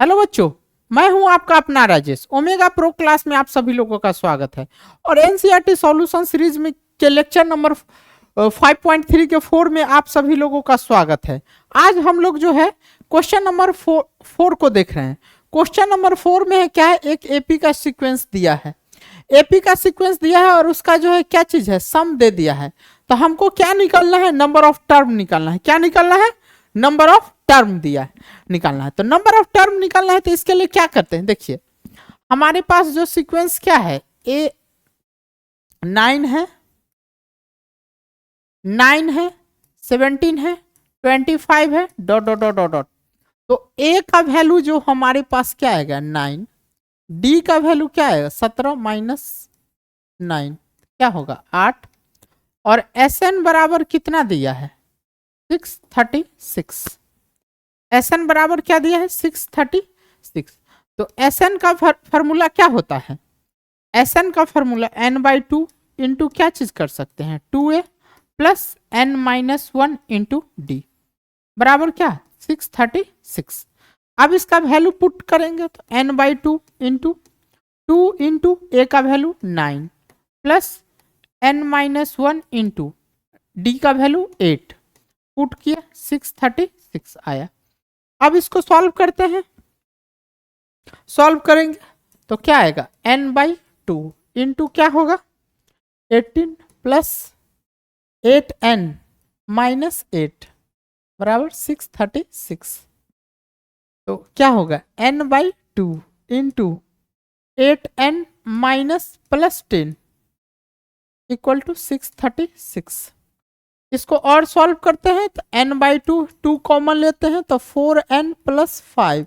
Hello बच्चों, मैं हूं आपका अपना राजेश। ओमेगा प्रो क्लास में आप सभी लोगों का स्वागत है। और एनसीईआरटी सॉल्यूशन सीरीज में के लेक्चर नंबर 5.3 के 4 में आप सभी लोगों का स्वागत है। आज हम लोग जो है क्वेश्चन नंबर 4 को देख रहे हैं। क्वेश्चन नंबर 4 में है क्या है, एक एपी का सीक्वेंस दिया है। एपी का सीक्वेंस दिया है और उसका जो है क्या चीज है, सम दे दिया है। तो हमको क्या निकालना है, नंबर ऑफ टर्म निकालना है। क्या निकालना है, नंबर ऑफ टर्म दिया है, निकालना है। तो नंबर ऑफ टर्म निकालना है तो इसके लिए क्या करते हैं, देखिए हमारे पास जो सीक्वेंस क्या है, ए 9 है, 9 है, 17 है, 25 है, dot dot dot dot dot. तो ए का वैल्यू जो हमारे पास क्या आएगा 9, डी का वैल्यू क्या आएगा 17 माइनस 9 क्या होगा 8, और एस एन बराबर कितना दिया है 636। एस एन बराबर क्या दिया है 636। तो एस एन का फॉर्मूला क्या होता है, एस एन का फॉर्मूला n/2 इंटू क्या चीज कर सकते हैं 2a plus n-1 into D बराबर क्या 636। अब इसका वैल्यू पुट करेंगे तो n/2 इंटू 2 इंटू ए का value 9 plus n-1 into D का वैल्यू 8 पुट किया 636 आया। अब इसको सॉल्व करते हैं, सॉल्व करेंगे तो क्या आएगा n/2 इंटू क्या होगा 18 प्लस 8n-8 बराबर 636। तो क्या होगा n/2 into 8n-+10 equal to 636। इसको और सॉल्व करते हैं तो n/2 2 कॉमन लेते हैं तो 4n+5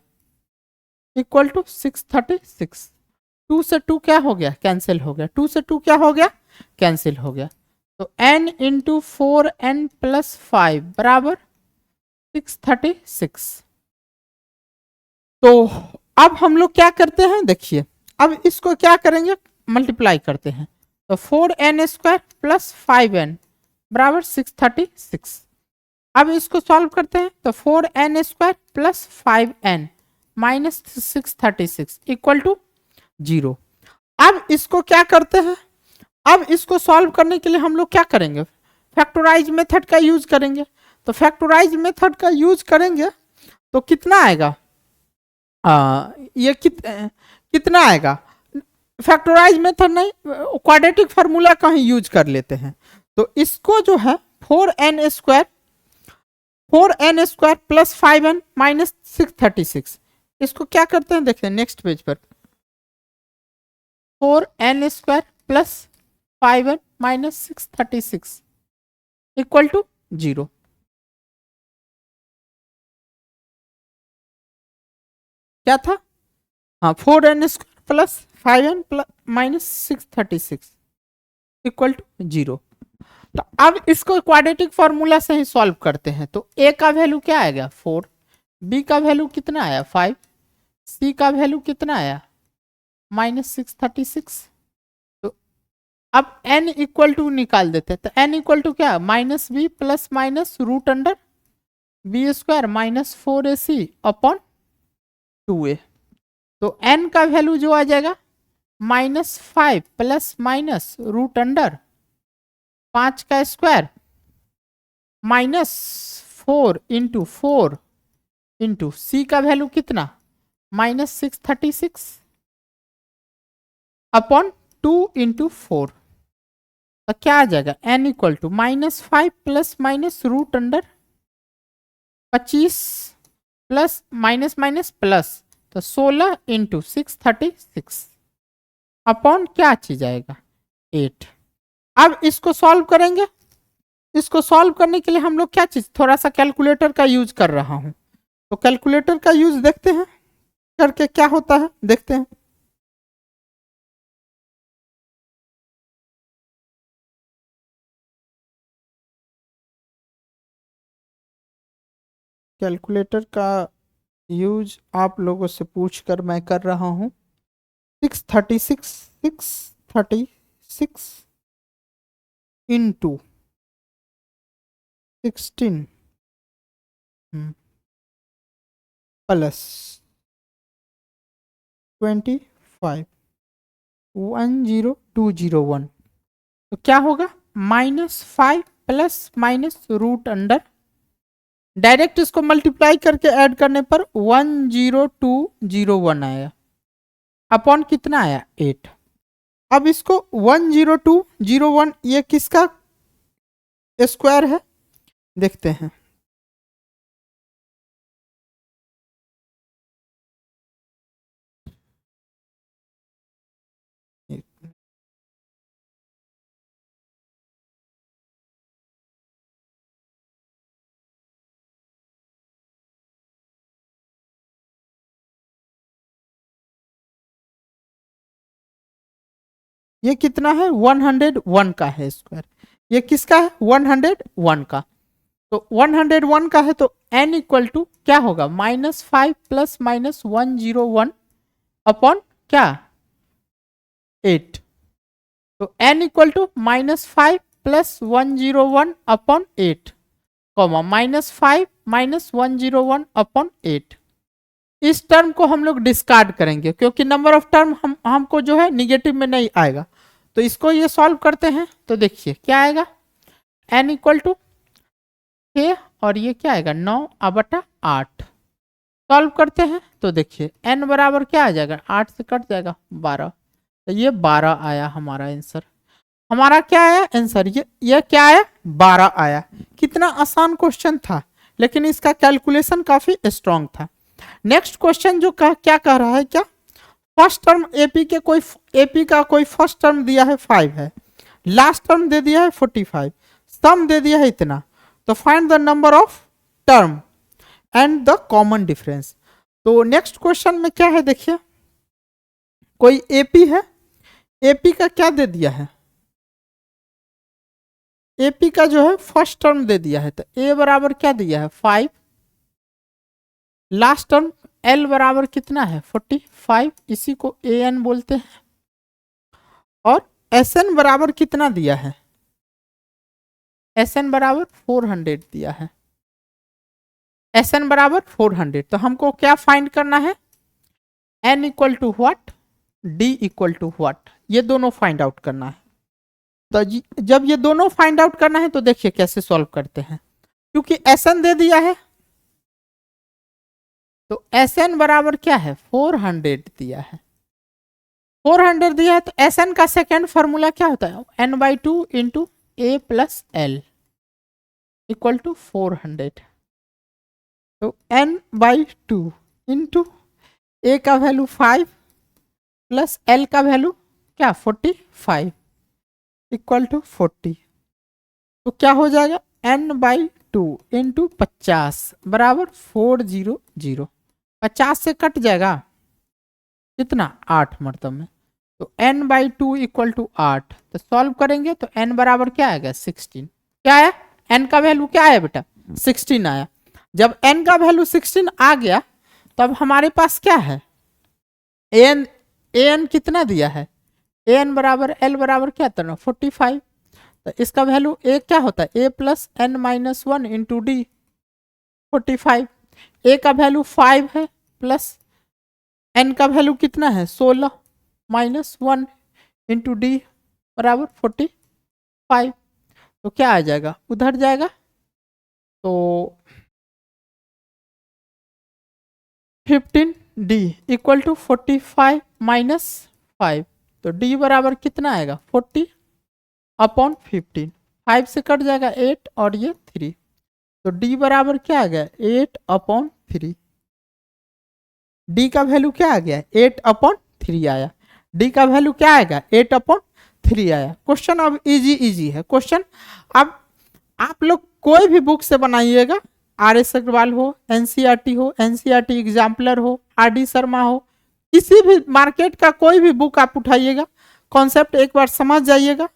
इक्वल टू 636। 2 से 2 क्या हो गया, कैंसिल हो गया। 2 से 2 क्या हो गया, कैंसिल हो गया। तो n इंटू 4n+5 बराबर 636। तो अब हम लोग क्या करते हैं, देखिए अब इसको क्या करेंगे, मल्टीप्लाई करते हैं। तो 4n² प्लस 5n बराबर 636। अब इसको सॉल्व करते हैं तो 4n² plus 5n minus 636 equal to 0। अब इसको क्या करते हैं, अब इसको सॉल्व करने के लिए हम लोग क्या करेंगे, फैक्टराइज मेथड का यूज करेंगे। तो फैक्टराइज मेथड का यूज करेंगे तो कितना आएगा, ये कितना आएगा, फैक्टराइज मेथड नहीं, क्वाड्रेटिक फार्मूला का ही यूज कर लेते हैं। तो इसको जो है 4n² प्लस 5n माइनस 636, इसको क्या करते हैं देखते हैं नेक्स्ट पेज पर। 4n² plus 5n minus 636 equal to 0। क्या था, हाँ 4n² plus 5n minus 636 equal to 0। तो अब इसको क्वाड्रेटिक फॉर्मूला से ही सॉल्व करते हैं। तो a का वैल्यू क्या आएगा 4, b का वैल्यू कितना आया 5, c का वैल्यू कितना आया -636। तो अब n इक्वल टू निकाल देते हैं। तो n इक्वल टू क्या -b plus minus root under b² minus 4ac upon 2a। तो n का वैल्यू जो आ जाएगा -5 प्लस माइनस रूट अंडर 5 का स्क्वायर माइनस 4 इंटू 4 इंटू सी का वैल्यू कितना -636 अपॉन 2 इंटू 4। तो क्या आ जाएगा n equal to -5 plus minus root under 25 plus minus minus plus तो 16 इंटू 636 अपॉन क्या चीज आएगा 8। अब इसको सॉल्व करेंगे। इसको सॉल्व करने के लिए हम लोग क्या चीज, थोड़ा सा कैलकुलेटर का यूज कर रहा हूं। तो कैलकुलेटर का यूज देखते हैं करके क्या होता है, देखते हैं। कैलकुलेटर का यूज आप लोगों से पूछकर मैं कर रहा हूं। 636 इंटू 16 प्लस 25 10201, तो क्या होगा -5 plus minus root under, direct इसको मल्टीप्लाई करके ऐड करने पर 10201 आया, अपॉन कितना आया 8। अब इसको 10201 ये किसका स्क्वायर है देखते हैं। ये कितना है 101 का है स्क्वायर, ये किसका है 101 का, तो 101 का है तो n इक्वल टू क्या होगा -5 प्लस माइनस 101 अपॉन क्या 8, तो n equal to -5 plus 101 upon 8 comma -5 minus 101 upon 8। इस टर्म को हम लोग डिस्कार्ड करेंगे क्योंकि नंबर ऑफ टर्म हमको जो है निगेटिव में नहीं आएगा, तो इसको ये सॉल्व करते हैं तो देखिए क्या आएगा n इक्वल टू 6 और ये क्या आएगा 9/8। सॉल्व करते हैं तो देखिए n बराबर क्या आ जाएगा 8 से कट जाएगा 12, तो ये 12 आया हमारा आंसर। हमारा क्या आया आंसर ये क्या आया 12 आया। कितना आसान क्वेश्चन था लेकिन इसका कैलकुलेशन काफी स्ट्रांग था। नेक्स्ट क्वेश्चन जो क्या कह रहा है, क्या फर्स्ट टर्म एपी का कोई फर्स्ट टर्म दिया है 5 है, लास्ट टर्म दे दिया है 45, सम दे दिया है इतना, तो find the number of term and the common difference. तो नेक्स्ट क्वेश्चन में क्या है देखिए, कोई एपी है, एपी का क्या दे दिया है, एपी का जो है फर्स्ट टर्म दे दिया है, तो ए बराबर क्या दिया है 5, लास्ट टर्म एल बराबर कितना है 45, इसी को ए एन बोलते हैं, और एस एन बराबर कितना दिया है, एस एन बराबर 400 दिया है, एस एन बराबर 400। तो हमको क्या फाइंड करना है N equal to what, D equal to what, ये दोनों फाइंड आउट करना है। तो जब ये दोनों फाइंड आउट करना है तो देखिए कैसे सॉल्व करते हैं, क्योंकि एस एन दे दिया है तो एस एन बराबर क्या है 400 दिया है, 400 दिया है तो एस एन का सेकेंड फॉर्मूला क्या होता है n/2 into A plus L equal to 400। तो n/2 इंटू ए का वैल्यू 5 प्लस एल का वैल्यू क्या 45 इक्वल टू 40, तो क्या हो जाएगा n/2 इंटू 50 बराबर 400, 50 से कट जाएगा कितना 8 मतलब में, तो n/2 इक्वल टू 8। तो सॉल्व करेंगे तो n बराबर क्या आएगा 16, क्या आया n का वैल्यू क्या आया बेटा 16 आया। जब n का वैल्यू 16 आ गया तब हमारे पास क्या है an कितना दिया है, an बराबर l बराबर क्या था 45, तो इसका वैल्यू a क्या होता है a plus n-1 into D 45, a का वैल्यू 5 है प्लस n का वैल्यू कितना है 16 -1 इंटू डी बराबर 45, तो क्या आ जाएगा उधर जाएगा तो 15d इक्वल टू 45 माइनस 5, तो d बराबर कितना आएगा 40 अपॉन 15, 5 से कट जाएगा 8 और ये 3, तो d बराबर क्या आ गया 8 अपॉन 3, d का वैल्यू क्या आ गया 8 अपॉन 3 आया, d का वैल्यू क्या आएगा 8 अपॉन 3 आया। क्वेश्चन अब इजी है क्वेश्चन। अब आप लोग कोई भी बुक से बनाइएगा, RS अग्रवाल हो, NCERT हो, NCERT एग्जाम्पलर हो, RD शर्मा हो, किसी भी मार्केट का कोई भी बुक आप उठाइएगा, कॉन्सेप्ट एक बार समझ जाइएगा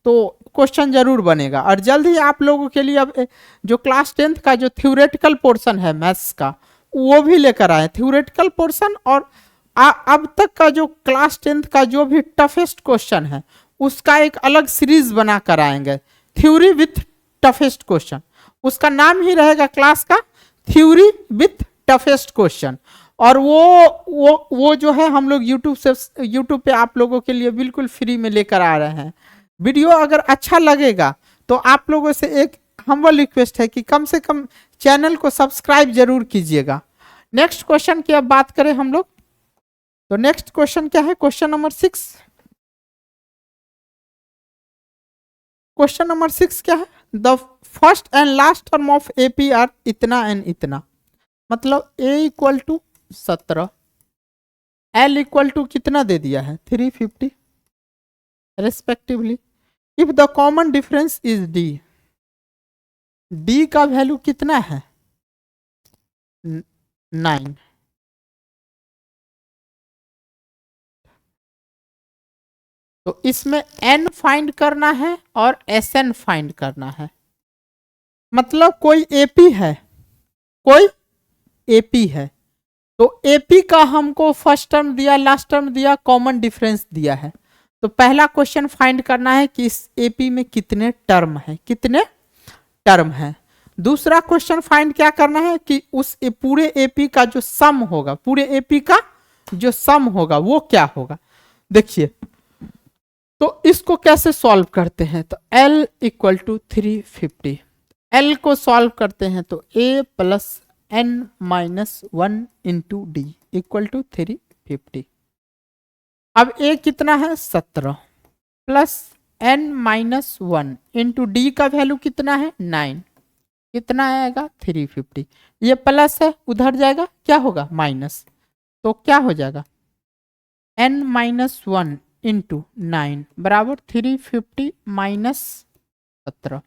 तो क्वेश्चन जरूर बनेगा। और जल्द ही आप लोगों के लिए अब जो क्लास 10th का जो थ्योरेटिकल पोर्शन है मैथ्स का वो भी लेकर आए, थ्योरेटिकल पोर्शन, और अब तक का जो क्लास 10th का जो भी टफेस्ट क्वेश्चन है उसका एक अलग सीरीज बना कर आएंगे, थ्योरी विथ टफेस्ट क्वेश्चन, उसका नाम ही रहेगा क्लास का थ्योरी विथ टफेस्ट क्वेश्चन। और वो जो है हम लोग यूट्यूब पे आप लोगों के लिए बिल्कुल फ्री में लेकर आ रहे हैं। वीडियो अगर अच्छा लगेगा तो आप लोगों से एक हम्बल रिक्वेस्ट है कि कम से कम चैनल को सब्सक्राइब जरूर कीजिएगा। नेक्स्ट क्वेश्चन की अब बात करें हम लोग, तो नेक्स्ट क्वेश्चन क्या है, क्वेश्चन नंबर 6। क्वेश्चन नंबर 6 क्या है, the first and last term of AP are इतना एंड इतना, मतलब a equal to 17, l equal to कितना दे दिया है 350 respectively. If the common difference is d, d का वैल्यू कितना है 9। तो इसमें n फाइंड करना है और Sn फाइंड करना है। मतलब कोई एपी है, कोई एपी है, तो एपी का हमको फर्स्ट टर्म दिया, लास्ट टर्म दिया, कॉमन डिफरेंस दिया है। तो पहला क्वेश्चन फाइंड करना है कि इस एपी में कितने टर्म है, कितने टर्म है। दूसरा क्वेश्चन फाइंड क्या करना है कि उस पूरे एपी का जो सम होगा, पूरे एपी का जो सम होगा वो क्या होगा। देखिए तो इसको कैसे सॉल्व करते हैं, तो L इक्वल टू 350, L को सॉल्व करते हैं तो a plus n minus 1 into D equal to 350। अब a कितना है 17 plus n minus 1 into D का वैल्यू कितना है 9, कितना आएगा 350। ये प्लस है उधर जाएगा क्या होगा माइनस, तो क्या हो जाएगा n माइनस 1 इंटू 9 बराबर 350 माइनस 17।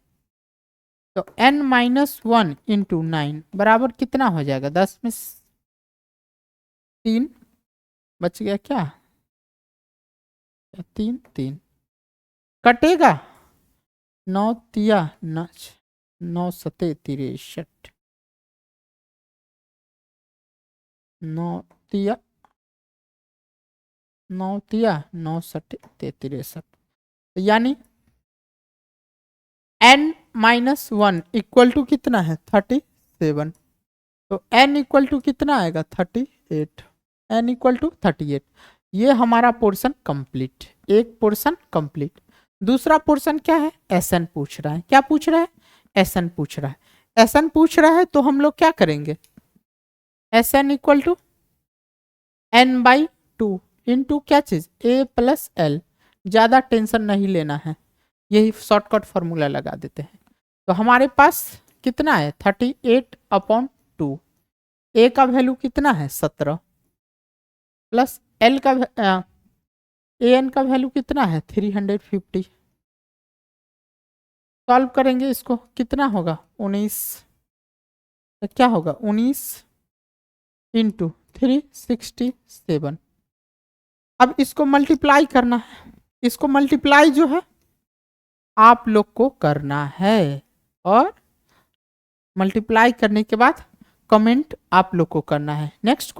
तो n माइनस 1 इंटू 9 बराबर कितना हो जाएगा, 10 में 3 बच गया क्या, 3 3 कटेगा, 9 तिया 9 सते 63, 9 तिया 9 सटे 63, यानी n माइनस 1 इक्वल टू कितना है 37। तो n इक्वल टू कितना आएगा 38, n इक्वल टू 38। ये हमारा पोर्शन कंप्लीट, एक पोर्शन कंप्लीट। दूसरा पोर्शन क्या है, Sn पूछ रहा है, क्या पूछ रहा है Sn पूछ रहा है, Sn पूछ रहा है तो हम लोग क्या करेंगे, Sn equal to n by 2 into क्या चीज a प्लस l, ज्यादा टेंशन नहीं लेना है, यही शॉर्टकट फॉर्मूला लगा देते हैं। तो हमारे पास कितना है 38/2, a का वैल्यू कितना है 17 प्लस l का an का वैल्यू कितना है 350। सॉल्व करेंगे इसको कितना होगा 19, तो क्या होगा 19 इंटू 367। अब इसको मल्टीप्लाई करना है, इसको मल्टीप्लाई जो है आप लोग को करना है, और मल्टीप्लाई करने के बाद कमेंट आप लोग को करना है। नेक्स्ट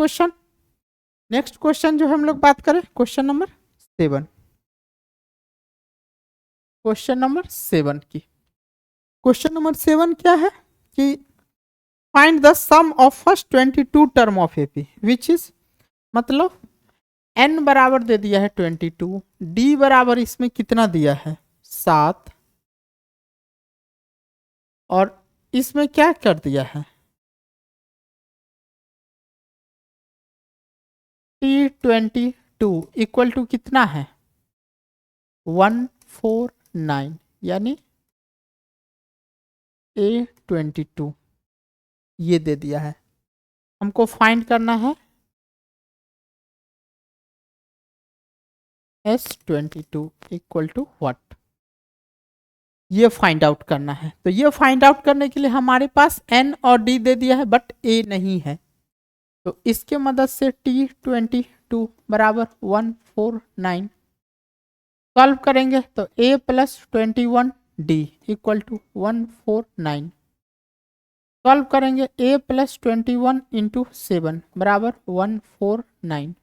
क्वेश्चन जो हम लोग बात करें क्वेश्चन नंबर 7, क्वेश्चन नंबर 7 की। क्वेश्चन नंबर 7 क्या है कि find the sum of first 22 term of AP which is, मतलब n बराबर दे दिया है 22, d बराबर इसमें कितना दिया है 7, और इसमें क्या कर दिया है T22 इक्वल टू कितना है 149, यानी A22 ये दे दिया है। हमको फाइंड करना है S22 इक्वल टू व्हाट, ये फाइंड आउट करना है। तो ये फाइंड आउट करने के लिए हमारे पास n और d दे दिया है बट a नहीं है, तो इसके मदद से T22 बराबर 149 सॉल्व करेंगे तो a plus 21d equal to 149 solve करेंगे, a प्लस 21 इंटू 7 बराबर 149,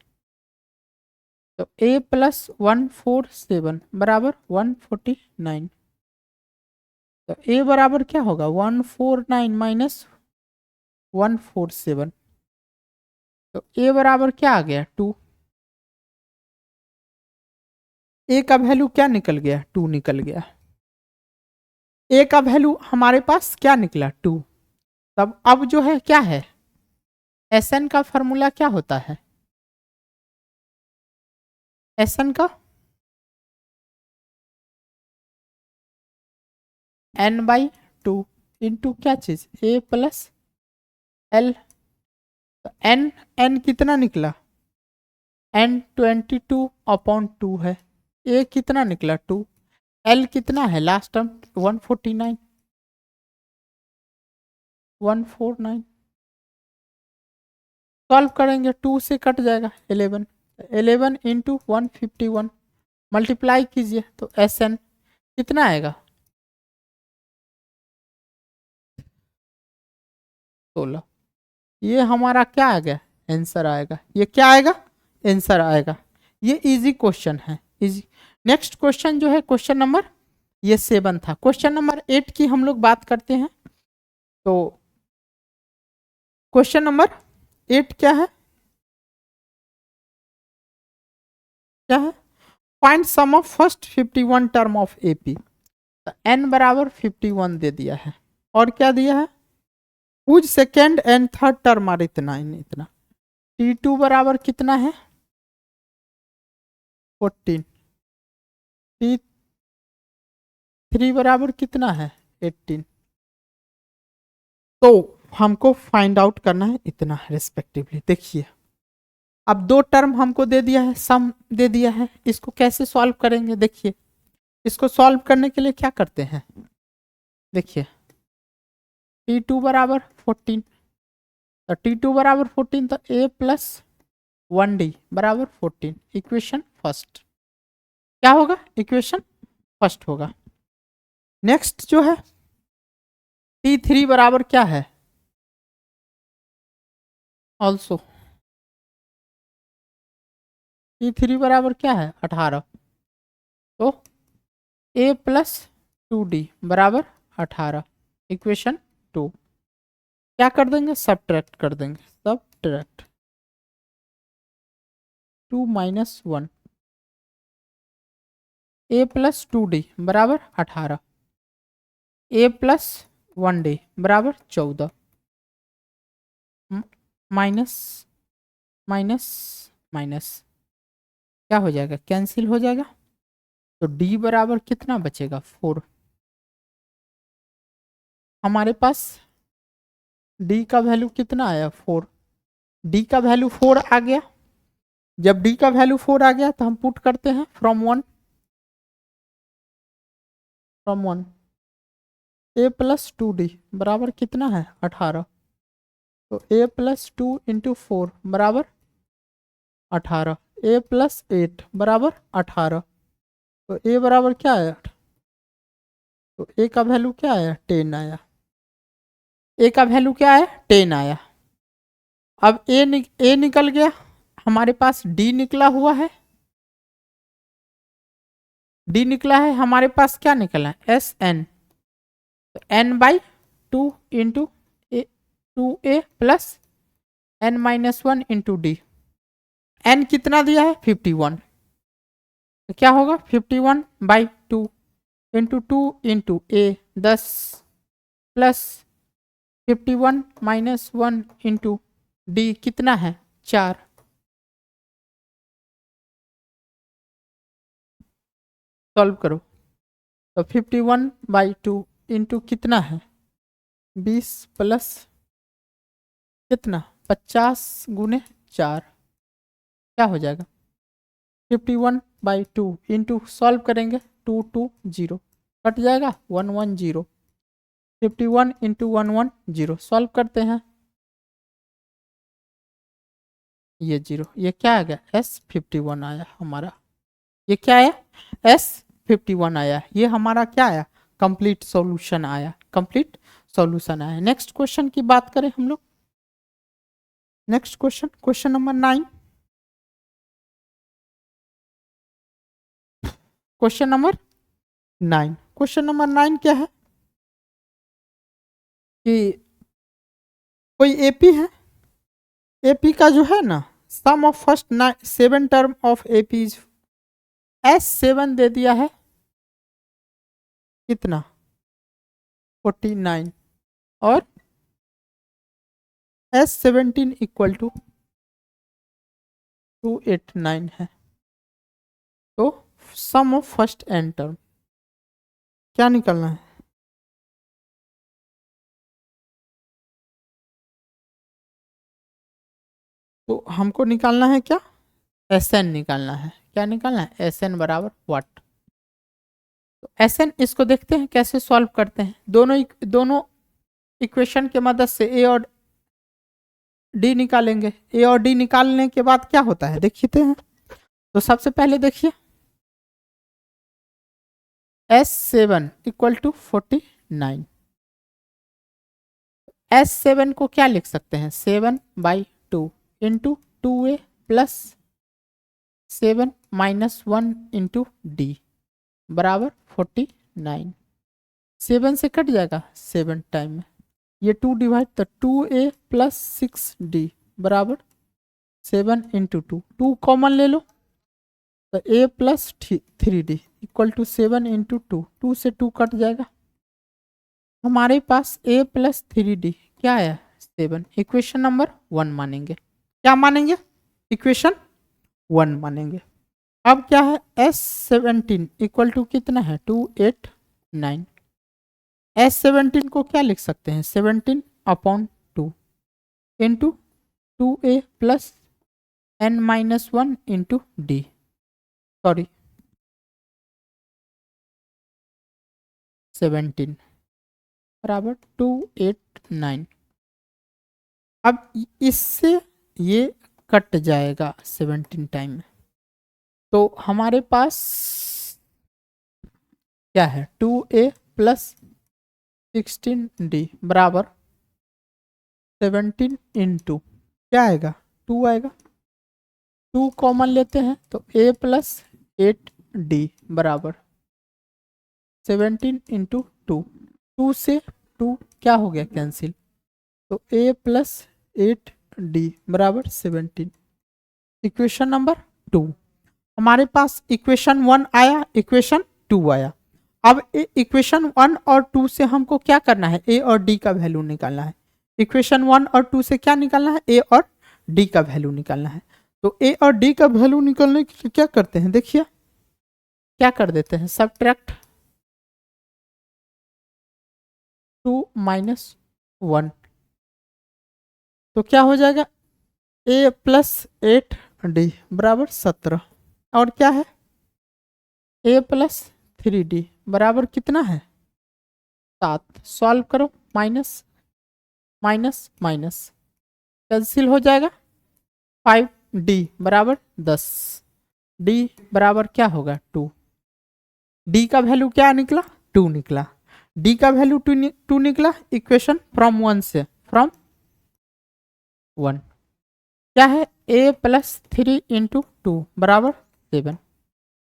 तो a प्लस 147 बराबर 149। तो a बराबर क्या होगा 149 माइनस 147, तो ए बराबर क्या आ गया 2, ए का वैल्यू क्या निकल गया 2 निकल गया, ए का वैल्यू हमारे पास क्या निकला 2। तब अब जो है क्या है, एस एन का फॉर्मूला क्या होता है, एस एन का एन बाई 2 इंटू क्या चीज ए प्लस एल। एन एन कितना निकला, एन 22/2 है, ए कितना निकला 2, एल कितना है लास्ट टर्म 149, 149 सॉल्व करेंगे 2 से कट जाएगा 11, 11 इंटू 151 मल्टीप्लाई कीजिए तो एस एन कितना आएगा 16। ये हमारा क्या आ गया आंसर आएगा, ये क्या आएगा आंसर आएगा। ये इजी क्वेश्चन है, इजी। नेक्स्ट क्वेश्चन जो है क्वेश्चन नंबर ये 7 था। क्वेश्चन नंबर 8 की हम लोग बात करते हैं। तो क्वेश्चन नंबर 8 क्या है, क्या है, find sum of first 51 term of AP. तो एन बराबर 51 दे दिया है और क्या दिया है, कुछ second and third term are इतना इतना। T2 बराबर कितना है 14, T3 बराबर कितना है 18। तो हमको फाइंड आउट करना है इतना रिस्पेक्टिवली। देखिए अब दो टर्म हमको दे दिया है, सम दे दिया है, इसको कैसे सॉल्व करेंगे। देखिए इसको सॉल्व करने के लिए क्या करते हैं, देखिए T2 बराबर 14, तो T2 बराबर 14 तो A प्लस 1D बराबर 14, इक्वेशन फर्स्ट क्या होगा, इक्वेशन फर्स्ट होगा। नेक्स्ट जो है T3 बराबर क्या है, ऑल्सो T3 बराबर क्या है 18, तो A प्लस 2D बराबर 18, इक्वेशन 2 क्या कर देंगे, सब्ट्रैक्ट कर देंगे, subtract 2 minus 1, A plus 2D बराबर 18, A प्लस 1D बराबर 14, माइनस माइनस माइनस क्या हो जाएगा, कैंसिल हो जाएगा। तो D बराबर कितना बचेगा 4, हमारे पास D का वैल्यू कितना आया 4, D का वैल्यू 4 आ गया। जब D का वैल्यू 4 आ गया तो हम पुट करते हैं फ्रॉम 1 A प्लस 2D बराबर कितना है 18, तो A प्लस 2 इंटू 4 बराबर 18, A प्लस 8 बराबर 18, तो A बराबर क्या आया, तो A का वैल्यू क्या आया 10 आया, A का वैल्यू क्या आया 10 आया। अब A निकल गया, हमारे पास D निकला हुआ है, D निकला है, हमारे पास क्या निकला है एस एन, तो n by 2 into 2A plus n minus 1 into D, n कितना दिया है 51, तो क्या होगा 51 by 2 into 2 into A 10 plus 51 minus 1 into D कितना है 4, सॉल्व करो तो 51 बाई 2 इंटू कितना है 20 प्लस कितना 50 गुने 4 क्या हो जाएगा 51 बाई 2 इंटू सॉल्व करेंगे 2 2 0 कट जाएगा 110, 51 इंटू 110 सॉल्व करते हैं, ये 0, ये क्या आ गया S51 आया हमारा, ये क्या आया S51 आया, ये हमारा क्या आया कंप्लीट सॉल्यूशन आया, कंप्लीट सॉल्यूशन आया। नेक्स्ट क्वेश्चन की बात करें हम लोग, next question question number 9, question number 9, question number 9 क्या है कि कोई एपी है, एपी का जो है ना sum of first 7 term of AP is S7 दे दिया है कितना 49 और S17 इक्वल टू 289 है। तो सम ऑफ फर्स्ट एन टर्म क्या निकलना है? तो हमको निकालना है क्या? Sn निकालना है। क्या निकालना है? Sn बराबर व्हाट? तो Sn इसको देखते हैं कैसे सॉल्व करते हैं। दोनों इक्वेशन के मदद से ए और डी निकालेंगे। ए और डी निकालने के बाद क्या होता है देखते हैं। तो सबसे पहले देखिए S7 इक्वल टू 49। S7 को क्या लिख सकते हैं? 7/2 into 2a plus 7 minus 1 into D बराबर 49। 7 से कट जाएगा 7 टाइम में, ये 2 डिवाइड तो 2a प्लस 6d बराबर 7 इंटू 2 कॉमन ले लो तो a plus 3d equal to 7 into 2 से 2 कट जाएगा। हमारे पास a प्लस 3d क्या आया? 7। इक्वेशन नंबर 1 मानेंगे। क्या मानेंगे? इक्वेशन 1 मानेंगे। अब क्या है? S17 इक्वल टू कितना है? 289। S17 को क्या लिख सकते हैं? 17/2 into 2a plus n-1 into D, sorry 17 बराबर 289। अब इससे ये कट जाएगा 17 टाइम में, तो हमारे पास क्या है? 2a प्लस 16d बराबर 17 इंटू क्या आएगा? 2 आएगा। 2 कॉमन लेते हैं तो a प्लस 8d बराबर 17 इंटू 2 से 2 क्या हो गया? कैंसिल। तो a प्लस 8d बराबर 17। Equation number 2। हमारे पास इक्वेशन 1 आया, इक्वेशन 2 आया। अब इक्वेशन 1 और 2 से हमको क्या करना है? a और d का वैल्यू निकालना है। इक्वेशन 1 और 2 से क्या निकालना है? a और d का वैल्यू निकालना है। तो a और d का वैल्यू निकालने के लिए क्या करते हैं? देखिए क्या कर देते हैं? सब्ट्रैक्ट 2 माइनस 1 तो क्या हो जाएगा? a प्लस 8d बराबर 17 और क्या है? a प्लस 3d बराबर कितना है? 7। सॉल्व करो, माइनस माइनस माइनस कैंसिल हो जाएगा। 5d बराबर 10, d बराबर क्या होगा? 2। d का वैल्यू क्या निकला? 2 निकला। d का वैल्यू 2 निकला। इक्वेशन फ्रॉम 1 से, फ्रॉम 1 क्या है? a प्लस 3 इंटू 2 बराबर 7।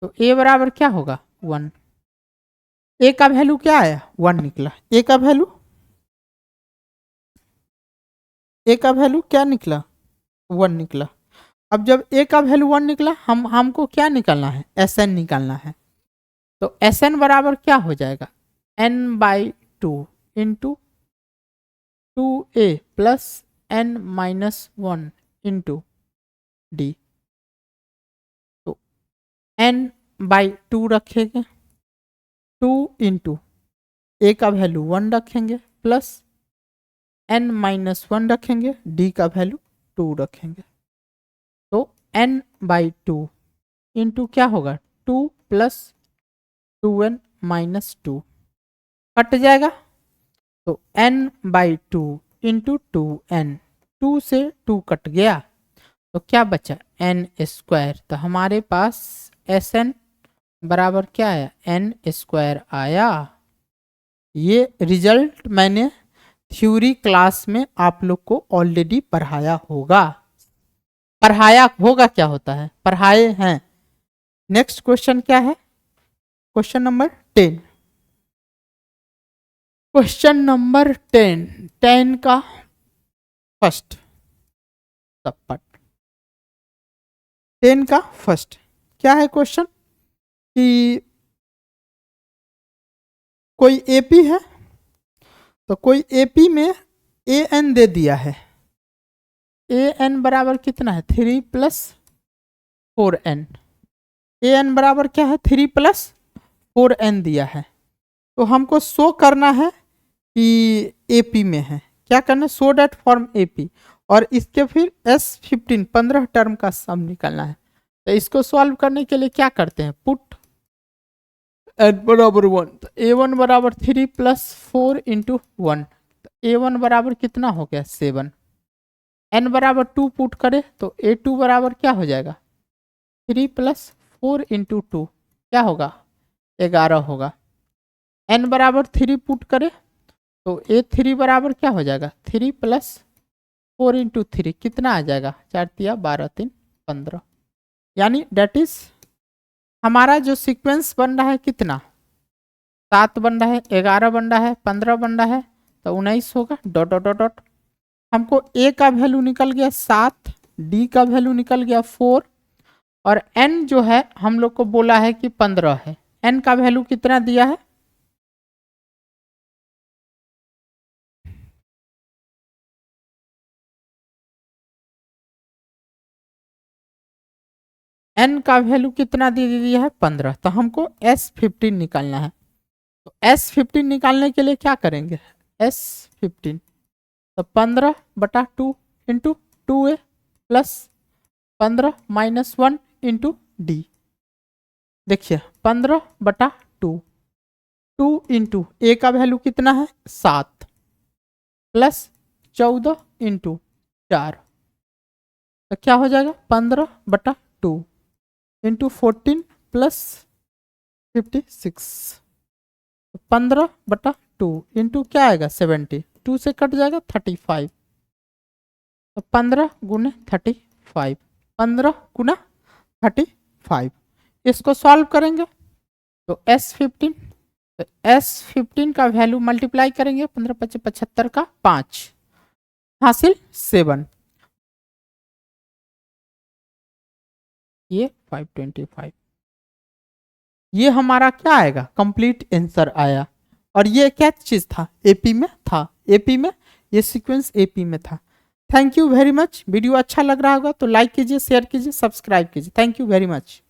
तो a बराबर क्या होगा? 1। a का वैल्यू क्या आया? 1 निकला। a का वैल्यू क्या निकला? 1 निकला। अब जब a का वैल्यू 1 निकला, हमको क्या निकालना है? Sn निकालना है। तो Sn बराबर क्या हो जाएगा? n/2 into 2a plus n-1 into D. तो n/2 रखेंगे, 2 इंटू a का वैल्यू 1 रखेंगे प्लस n-1 रखेंगे, d का वैल्यू 2 रखेंगे। तो n/2 इंटू क्या होगा? 2 प्लस 2n माइनस 2 कट जाएगा। तो n/2 इंटू 2n, 2 से 2 कट गया तो क्या बचा? n²। तो हमारे पास Sn बराबर क्या आया? n² आया। ये रिजल्ट मैंने थ्योरी क्लास में आप लोग को ऑलरेडी पढ़ाया होगा। पढ़ाया होगा क्या होता है? पढ़ाए हैं। नेक्स्ट क्वेश्चन क्या है? Question number 10। क्वेश्चन नंबर 10 का फर्स्ट सबपार्ट। 10 का फर्स्ट क्या है क्वेश्चन कि कोई एपी है, तो कोई एपी में ए एन दे दिया है, ए एन बराबर कितना है 3 + 4n। ए एन बराबर क्या है 3 + 4n दिया है, तो हमको शो करना है कि एपी में है। क्या करना है, शो डैट फॉर्म एपी, और इसके फिर S15 15 टर्म का सम निकालना है। तो इसको सॉल्व करने के लिए क्या करते हैं, पुट n बराबर 1, तो a1 बराबर 3 + 4 × 1, तो a1 बराबर कितना हो गया 7। n बराबर 2 पुट करे तो a2 बराबर क्या हो जाएगा 3 + 4 × 2 क्या होगा 11 होगा। n बराबर 3 पुट करे तो a3 बराबर क्या हो जाएगा 3 + 4 × 3 कितना आ जाएगा 4 × 12 3 15। यानी डेट इज हमारा जो सीक्वेंस बन रहा है कितना 7 बन रहा है, 11 बन रहा है, 15 बन रहा है, तो 19 होगा डॉट डॉट डॉट डॉट। हमको a का वैल्यू निकल गया 7, d का वैल्यू निकल गया 4, और n जो है हम लोग को बोला है कि 15 है। n का वैल्यू कितना दिया है, n का वैल्यू कितना दे दिया है 15, तो हमको S15 निकालना है। तो S15 निकालने के लिए क्या करेंगे, S15 तो 15/2 × 2a + 15 - 1 × d। देखिए 15/2, 2 × a का वैल्यू कितना है 7 + 14 × 4, तो क्या हो जाएगा 15/2 × 14 + 56, 15/2 × क्या आएगा 70, 2 से कट जाएगा 35, तो 15 × 35, 15 × 35। इसको सॉल्व करेंगे तो S15 का वैल्यू मल्टीप्लाई करेंगे 15 × 5 = 75 का 5 हासिल 7, ये 525। ये हमारा क्या आएगा कंप्लीट आंसर आया। और ये क्या चीज था एपी में था, एपी में ये सीक्वेंस एपी में था। Thank you very much. Video अच्छा लग रहा होगा तो लाइक कीजिए, शेयर कीजिए, सब्सक्राइब कीजिए। Thank you very much.